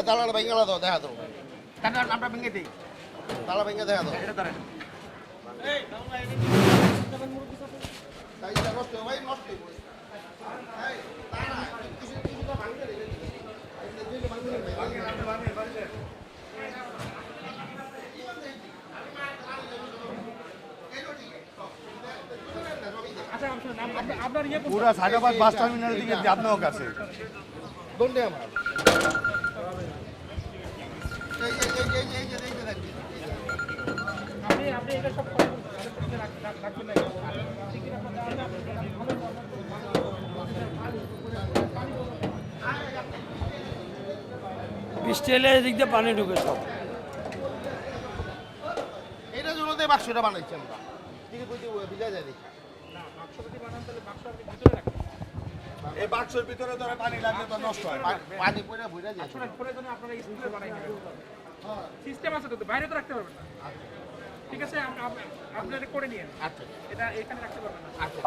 তালাটা ভেঙে দাও, দেখা দাও। তাহলে আমরা ভেঙে দিই। তালা ভেঙে দেখা দাও। এটা ধরেন। সাইজটা নষ্ট হয়, ভাই নষ্ট হয়ে পড়ে। এই, তালা, কিছু তো ভাঙবে রে, পুরা সাইদাবাদ বাস টার্মিনাল থেকে জাদনক আছে। দণ্ডে আমার। এই যে দেখি। আপনি এটা সব রাখবেন না। বৃষ্টি এলে এদিক দিয়ে পানি ঢুকে সব। এটা জন্য তো বাক্সটা বানাইছি আমরা। ঠিক আছে, ভিজা যায় দেখি। এই বাক্সের ভিতরে ধরে পানি লাগলে তো নষ্ট হয়। পানি পড়ে ভুইরা যায়। সিস্টেম আছে তো, বাইরে তো রাখতে পারবেন না। ঠিক আছে, আপনি এটা করে নিয়েন। আচ্ছা। এটা এখানে রাখতে পারবেন না। আচ্ছা।